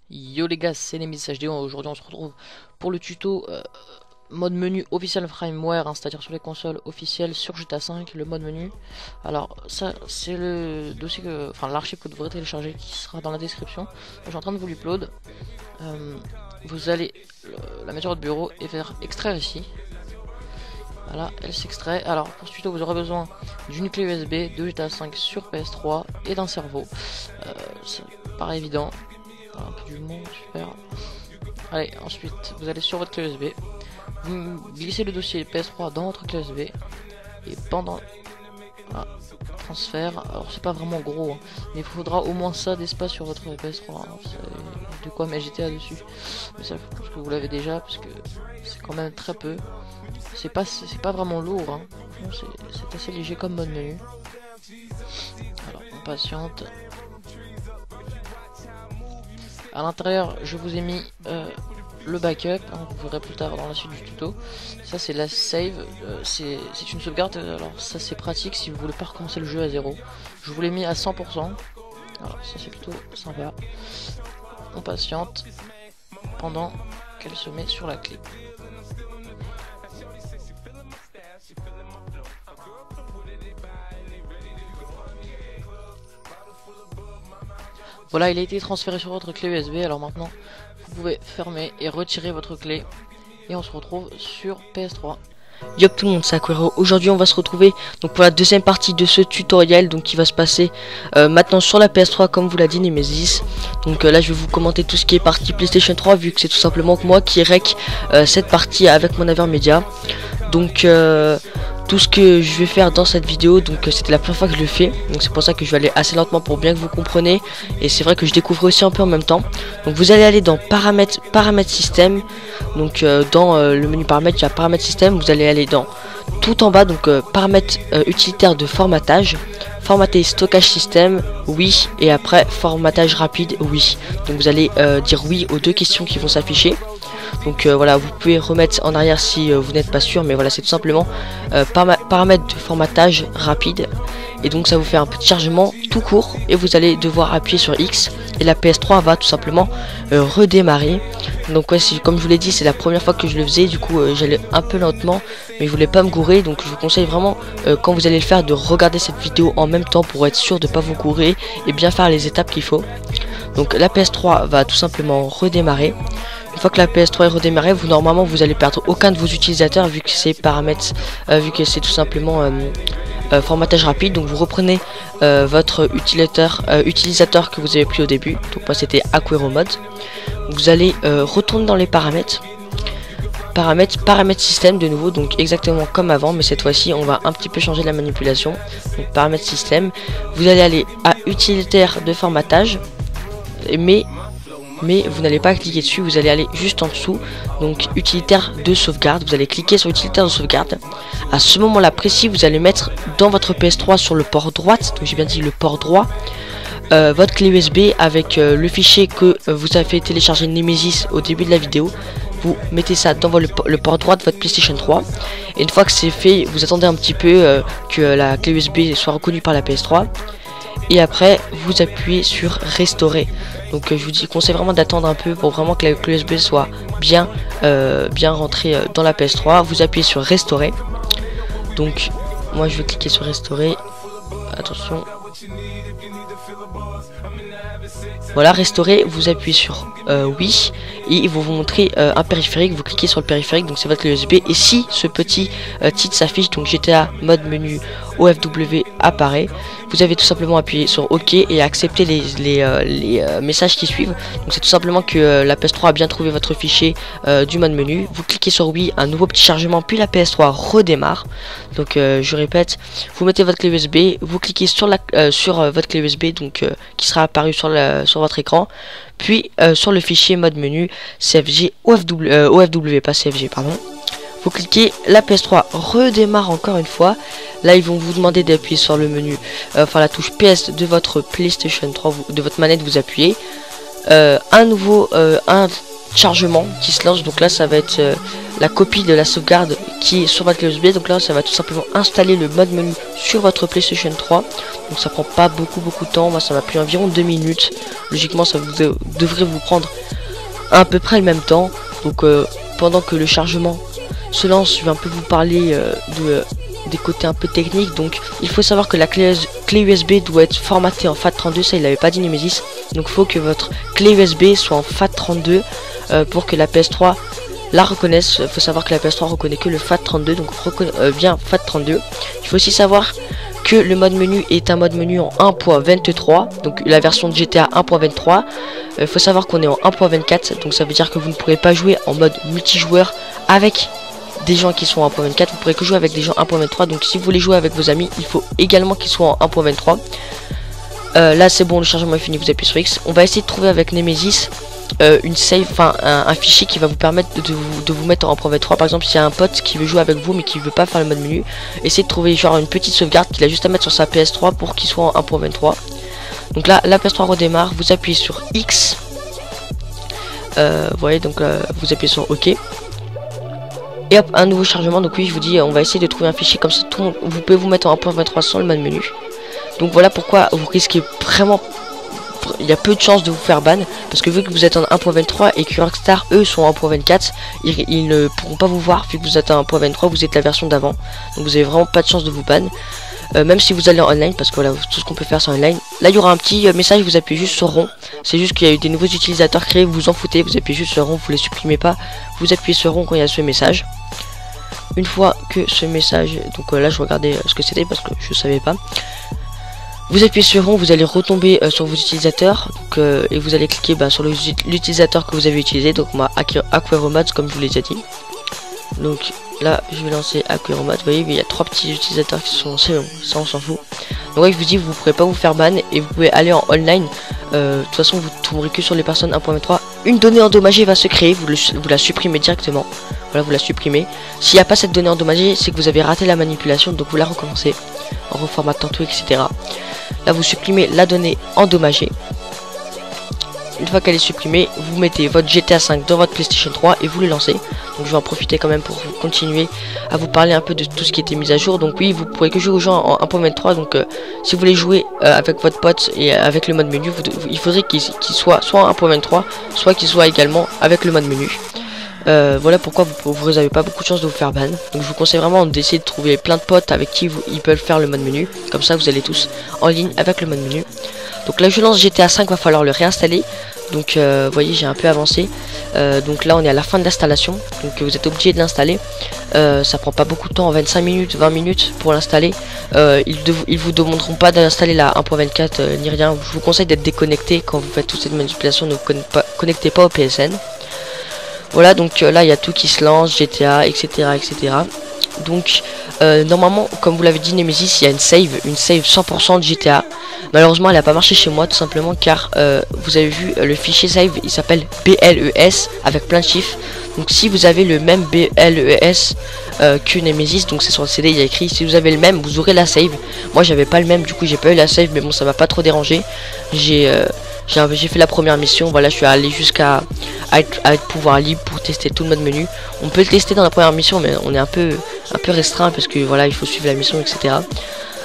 Yo les gars, c'est les HD. Aujourd'hui on se retrouve pour le tuto mode menu officiel firmware, hein, c'est-à-dire sur les consoles officielles sur GTA 5, le mode menu. Alors ça c'est le dossier que, enfin l'archive que vous devrez télécharger qui sera dans la description. Je suis en train de vous l'upload. Vous allez la mettre sur votre bureau et faire extraire ici. Voilà, elle s'extrait. Alors pour ce tuto vous aurez besoin d'une clé USB, de GTA 5 sur PS3 et d'un cerveau. Ça paraît évident. Un peu du monde, super. Allez, ensuite vous allez sur votre clé USB, vous glissez le dossier PS3 dans votre clé USB et pendant transfert, alors c'est pas vraiment gros, hein, mais il faudra au moins ça d'espace sur votre PS3, hein, de quoi mettre GTA dessus, mais ça je pense que vous l'avez déjà parce que c'est quand même très peu, c'est pas vraiment lourd, hein. C'est assez léger comme mode menu. Alors on patiente. À l'intérieur, je vous ai mis le backup, hein, vous verrez plus tard dans la suite du tuto. Ça c'est la save, c'est une sauvegarde, alors ça c'est pratique si vous voulez pas recommencer le jeu à zéro. Je vous l'ai mis à 100%, alors ça c'est plutôt sympa. On patiente pendant qu'elle se met sur la clé. Voilà, il a été transféré sur votre clé USB. Alors maintenant, vous pouvez fermer et retirer votre clé. Et on se retrouve sur PS3. Yo tout le monde, c'est Aquero. Aujourd'hui on va se retrouver donc pour la deuxième partie de ce tutoriel donc qui va se passer maintenant sur la PS3 comme vous l'a dit Nemesis. Donc là je vais vous commenter tout ce qui est partie PlayStation 3 vu que c'est tout simplement que moi qui rec cette partie avec mon Avermedia. Donc tout ce que je vais faire dans cette vidéo, donc c'était la première fois que je le fais, donc c'est pour ça que je vais aller assez lentement pour bien que vous compreniez, et c'est vrai que je découvre aussi un peu en même temps. Donc vous allez aller dans paramètres système, donc dans le menu paramètres il y a paramètres système, vous allez aller dans tout en bas, donc paramètres utilitaires de formatage, formater stockage système, oui, et après formatage rapide, oui. Donc vous allez dire oui aux deux questions qui vont s'afficher. Donc voilà, vous pouvez remettre en arrière si vous n'êtes pas sûr, mais voilà, c'est tout simplement paramètres de formatage rapide. Et donc ça vous fait un petit chargement tout court et vous allez devoir appuyer sur X et la PS3 va tout simplement redémarrer. Donc ouais, comme je vous l'ai dit, c'est la première fois que je le faisais, du coup j'allais un peu lentement, mais je voulais pas me gourer, donc je vous conseille vraiment quand vous allez le faire de regarder cette vidéo en même temps pour être sûr de pas vous gourer et bien faire les étapes qu'il faut. Donc la PS3 va tout simplement redémarrer. Une fois que la PS3 est redémarrée, normalement vous allez perdre aucun de vos utilisateurs vu que c'est paramètres, vu que c'est tout simplement formatage rapide. Donc vous reprenez votre utilisateur que vous avez pris au début. Donc moi c'était Aquero Mode. Vous allez retourner dans les paramètres. Paramètres système de nouveau, donc exactement comme avant, mais cette fois-ci on va un petit peu changer la manipulation. Donc paramètres système. Vous allez aller à utilitaire de formatage, mais vous n'allez pas cliquer dessus, vous allez aller juste en dessous, donc utilitaire de sauvegarde, vous allez cliquer sur utilitaire de sauvegarde. À ce moment là précis, vous allez mettre dans votre PS3 sur le port droite, donc j'ai bien dit le port droit, votre clé USB avec le fichier que vous avez téléchargé Nemesis au début de la vidéo. Vous mettez ça dans le port droit de votre PlayStation 3, et une fois que c'est fait, vous attendez un petit peu que la clé USB soit reconnue par la PS3. Et après vous appuyez sur restaurer. Donc je vous conseille vraiment d'attendre un peu pour vraiment que la clé USB soit bien rentrée dans la PS3. Vous appuyez sur restaurer. Donc moi je vais cliquer sur restaurer. Attention. Voilà, restaurer, vous appuyez sur oui, et il va vous montrer un périphérique, vous cliquez sur le périphérique, donc c'est votre clé USB, et si ce petit titre s'affiche, donc GTA mode menu OFW apparaît, vous avez tout simplement appuyé sur OK et accepter les messages qui suivent. Donc c'est tout simplement que la PS3 a bien trouvé votre fichier du mode menu, vous cliquez sur oui, un nouveau petit chargement, puis la PS3 redémarre. Donc je répète, vous mettez votre clé USB, vous cliquez sur votre clé USB, donc qui sera apparu sur votre écran, puis sur le fichier mode menu CFG OFW, pas CFG, pardon. Vous cliquez, la PS3 redémarre encore une fois. Là ils vont vous demander d'appuyer sur le menu, enfin la touche PS de votre PlayStation 3, de votre manette, vous appuyez. Un chargement qui se lance, donc là ça va être la copie de la sauvegarde qui est sur votre clé USB. Donc là ça va tout simplement installer le mode menu sur votre PlayStation 3. Donc ça prend pas beaucoup de temps, moi ça m'a pris environ 2 minutes. Logiquement ça devrait vous prendre à peu près le même temps. Donc pendant que le chargement se lance, je vais un peu vous parler des côtés un peu techniques. Donc il faut savoir que la clé USB doit être formatée en FAT32, ça il l'avait pas dit Nemesis. Donc il faut que votre clé USB soit en FAT32 pour que la PS3 la reconnaisse. Il faut savoir que la PS3 reconnaît que le FAT32, donc bien FAT32. Il faut aussi savoir que le mode menu est un mode menu en 1.23, donc la version de GTA 1.23. Il faut savoir qu'on est en 1.24, donc ça veut dire que vous ne pourrez pas jouer en mode multijoueur avec des gens qui sont en 1.24, vous pourrez que jouer avec des gens 1.23. donc si vous voulez jouer avec vos amis, il faut également qu'ils soient en 1.23. Là c'est bon, le chargement est fini, vous appuyez sur X. On va essayer de trouver avec Nemesis une save, enfin un fichier qui va vous permettre de vous mettre en 1.23. Par exemple, s'il y a un pote qui veut jouer avec vous mais qui veut pas faire le mode menu, essayez de trouver genre une petite sauvegarde qu'il a juste à mettre sur sa PS3 pour qu'il soit en 1.23. Donc là la PS3 redémarre, vous appuyez sur X, vous voyez, donc vous appuyez sur OK. Et hop, un nouveau chargement. Donc oui, je vous dis, on va essayer de trouver un fichier comme ça, vous pouvez vous mettre en 1.23 sans le mode menu. Donc voilà pourquoi vous risquez vraiment, il y a peu de chances de vous faire ban, parce que vu que vous êtes en 1.23 et que Rockstar eux sont en 1.24, ils ne pourront pas vous voir vu que vous êtes en 1.23, vous êtes la version d'avant. Donc vous avez vraiment pas de chance de vous ban, même si vous allez en online, parce que voilà, tout ce qu'on peut faire c'est en online. Là il y aura un petit message, vous appuyez juste sur rond, c'est juste qu'il y a eu des nouveaux utilisateurs créés, vous vous en foutez, vous appuyez juste sur rond, vous les supprimez pas, vous appuyez sur rond quand il y a ce message. Une fois que ce message, donc là je regardais ce que c'était parce que je savais pas. Vous appuyez sur rond, vous allez retomber sur vos utilisateurs, donc, et vous allez cliquer sur l'utilisateur que vous avez utilisé, donc moi Aquaromods comme je vous l'ai déjà dit. Donc là je vais lancer Aquaromods, vous voyez il y a 3 petits utilisateurs qui sont lancés, ça on s'en fout. Donc ouais, je vous dis, vous ne pourrez pas vous faire ban et vous pouvez aller en online. De toute façon vous trouverez que sur les personnes 1.23. Une donnée endommagée va se créer, vous la supprimez directement. Voilà, vous la supprimez. S'il n'y a pas cette donnée endommagée, c'est que vous avez raté la manipulation, donc vous la recommencez en reformatant tout, etc. Là vous supprimez la donnée endommagée. Une fois qu'elle est supprimée, vous mettez votre GTA 5 dans votre PlayStation 3 et vous le lancez. Donc je vais en profiter quand même pour continuer à vous parler un peu de tout ce qui était mis à jour. Donc oui, vous pourrez que jouer aux gens en 1.23. Donc si vous voulez jouer avec votre pote et avec le mode menu, il faudrait qu'il soit en 1.23, soit qu'il soit également avec le mode menu. Voilà pourquoi vous n'avez pas beaucoup de chance de vous faire ban. Donc je vous conseille vraiment d'essayer de trouver plein de potes avec qui ils peuvent faire le mode menu. Comme ça vous allez tous en ligne avec le mode menu. Donc là je lance GTA 5, va falloir le réinstaller. Donc vous voyez, j'ai un peu avancé. Donc là on est à la fin de l'installation, donc vous êtes obligé de l'installer. Ça prend pas beaucoup de temps, en 25 minutes, 20 minutes pour l'installer. Ils vous demanderont pas d'installer la 1.24 ni rien. Je vous conseille d'être déconnecté quand vous faites toute cette manipulation. Ne vous connectez pas au PSN. Voilà, donc là il y a tout qui se lance, GTA, etc. Donc normalement, comme vous l'avez dit Nemesis, il y a une save 100% de GTA. Malheureusement elle n'a pas marché chez moi, tout simplement car vous avez vu le fichier save, il s'appelle BLES avec plein de chiffres. Donc si vous avez le même BLES que Nemesis, donc c'est sur le CD, il y a écrit si vous avez le même, vous aurez la save. Moi j'avais pas le même, du coup j'ai pas eu la save, mais bon ça m'a pas trop dérangé. J'ai fait la première mission, voilà, je suis allé jusqu'à être pouvoir libre pour tester tout le mode menu. On peut le tester dans la première mission, mais on est un peu restreint parce que voilà, il faut suivre la mission, etc.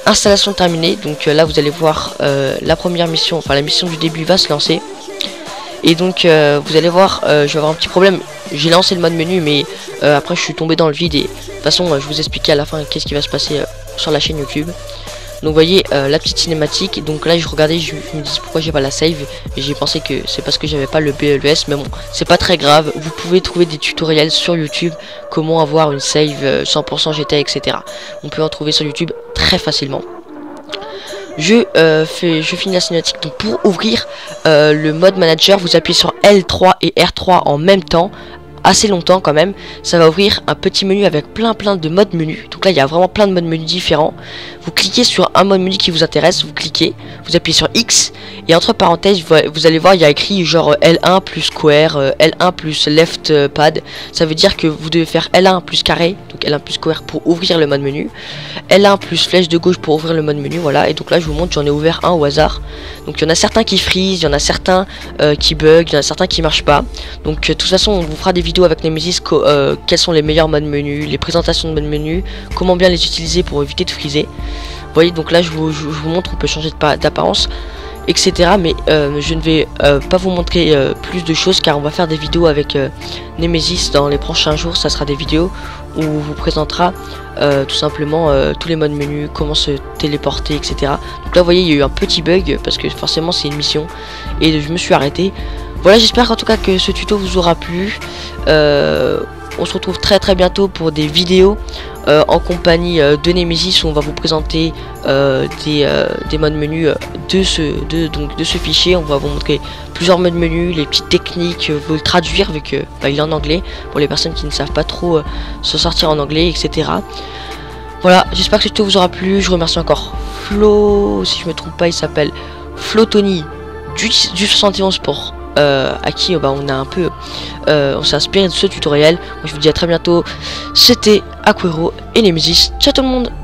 Installation terminée, donc là vous allez voir la première mission, enfin la mission du début va se lancer. Et donc vous allez voir, je vais avoir un petit problème. J'ai lancé le mode menu, mais après je suis tombé dans le vide. Et de toute façon, je vous expliquer à la fin qu'est-ce qui va se passer sur la chaîne YouTube. Donc vous voyez la petite cinématique. Donc là je regardais, je me dis pourquoi j'ai pas la save. Et j'ai pensé que c'est parce que j'avais pas le BLES. Mais bon, c'est pas très grave. Vous pouvez trouver des tutoriels sur YouTube comment avoir une save 100% GTA, etc. On peut en trouver sur YouTube très facilement. Je finis la cinématique. Donc pour ouvrir le mode manager, vous appuyez sur L3 et R3 en même temps, assez longtemps quand même. Ça va ouvrir un petit menu avec plein de modes menus. Donc là il y a vraiment plein de modes menus différents. Vous cliquez sur un mode menu qui vous intéresse, vous cliquez, vous appuyez sur X et entre parenthèses vous allez voir il y a écrit genre L1 plus square, L1 plus left pad. Ça veut dire que vous devez faire L1 plus carré, donc L1 plus square pour ouvrir le mode menu, L1 plus flèche de gauche pour ouvrir le mode menu. Voilà, et donc là je vous montre, j'en ai ouvert un au hasard. Donc il y en a certains qui freeze, il y en a certains qui bug, il y en a certains qui marchent pas. Donc de toute façon on vous fera des vidéos vidéo avec Nemesis, quels sont les meilleurs modes menu, les présentations de modes menu, comment bien les utiliser pour éviter de friser. Vous voyez, donc là je vous montre, on peut changer d'apparence, etc. Mais je ne vais pas vous montrer plus de choses, car on va faire des vidéos avec Nemesis dans les prochains jours. Ça sera des vidéos où on vous présentera tout simplement tous les modes menu, comment se téléporter, etc. Donc là vous voyez, il y a eu un petit bug parce que forcément c'est une mission et je me suis arrêté. Voilà, j'espère en tout cas que ce tuto vous aura plu. On se retrouve très bientôt pour des vidéos en compagnie de Nemesis, où on va vous présenter des modes menu de ce fichier. On va vous montrer plusieurs modes menu, les petites techniques, vous le traduire vu que il est en anglais pour les personnes qui ne savent pas trop se sortir en anglais, etc. Voilà, j'espère que ce tuto vous aura plu. Je remercie encore Flo, si je me trompe pas, il s'appelle Flotony du 71 pour à qui on a un peu on s'est inspiré de ce tutoriel. Moi je vous dis à très bientôt. C'était Aquero et Nemesis. Ciao tout le monde.